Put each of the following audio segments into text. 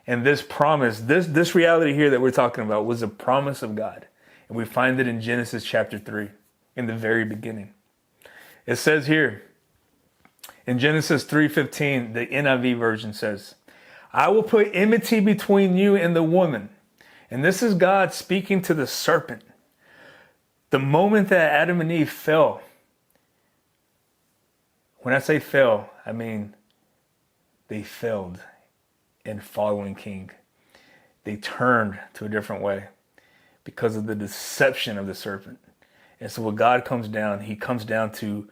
And this promise, this reality here that we're talking about was a promise of God. And we find it in Genesis chapter 3, in the very beginning. It says here, in Genesis 3:15, the NIV version says, I will put enmity between you and the woman. And this is God speaking to the serpent. The moment that Adam and Eve fell, when I say fell, I mean they failed in following King. They turned to a different way because of the deception of the serpent. And so when God comes down, he comes down to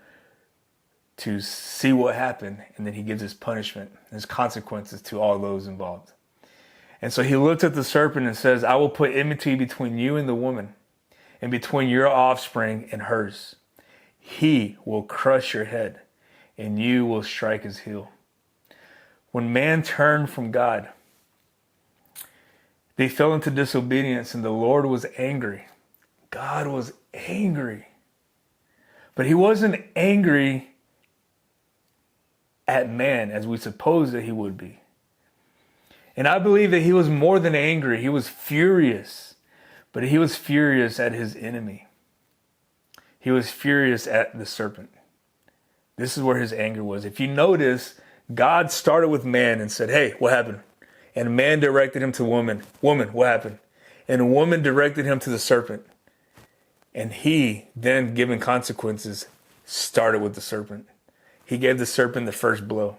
see what happened, and then he gives his punishment, his consequences to all those involved. And so he looked at the serpent and says, I will put enmity between you and the woman, and between your offspring and hers. He will crush your head, and you will strike his heel. When man turned from God, they fell into disobedience, and the Lord was angry. God was angry. But he wasn't angry at man as we suppose that he would be. And I believe that he was more than angry. He was furious. But he was furious at his enemy. He was furious at the serpent. This is where his anger was. If you notice, God started with man and said, hey, what happened? And man directed him to woman. Woman, what happened? And woman directed him to the serpent. And he, then given consequences, started with the serpent. He gave the serpent the first blow.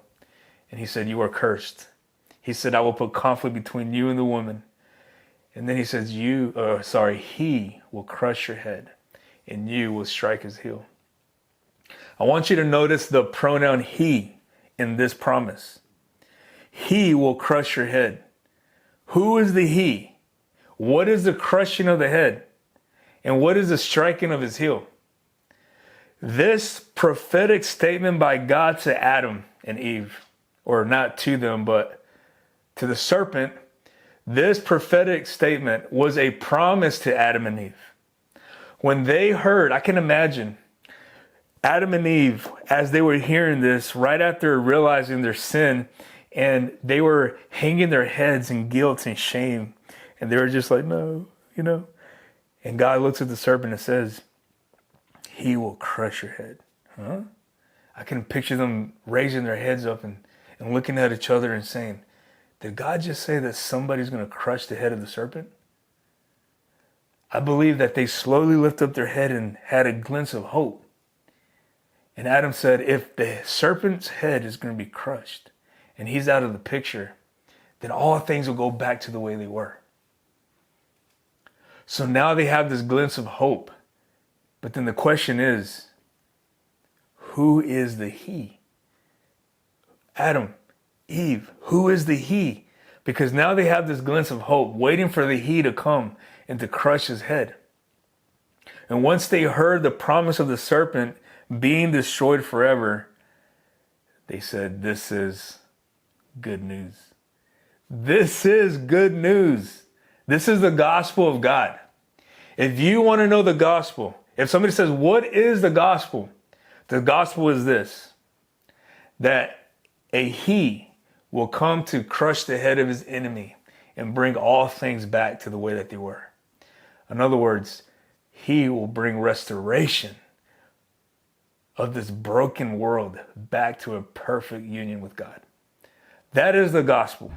And he said, you are cursed. He said, I will put conflict between you and the woman. And then he says, he will crush your head, and you will strike his heel. I want you to notice the pronoun he in this promise. He will crush your head. Who is the he? What is the crushing of the head? And what is the striking of his heel? This prophetic statement by God to Adam and Eve, or not to them, but to the serpent, this prophetic statement was a promise to Adam and Eve. When they heard, I can imagine Adam and Eve, as they were hearing this, right after realizing their sin, and they were hanging their heads in guilt and shame, and they were just like, no, And God looks at the serpent and says, he will crush your head. Huh? I can picture them raising their heads up and looking at each other and saying, did God just say that somebody's going to crush the head of the serpent? I believe that they slowly lift up their head and had a glimpse of hope. And Adam said, if the serpent's head is going to be crushed and he's out of the picture, then all things will go back to the way they were. So now they have this glimpse of hope. But then the question is, who is the he? Adam, Eve, who is the he? Because now they have this glimpse of hope, waiting for the he to come and to crush his head. And once they heard the promise of the serpent being destroyed forever, they said, this is good news. This is good news. This is the gospel of God. If you want to know the gospel, if somebody says, what is the gospel? The gospel is this, that a he will come to crush the head of his enemy and bring all things back to the way that they were. In other words, he will bring restoration of this broken world back to a perfect union with God. That is the gospel.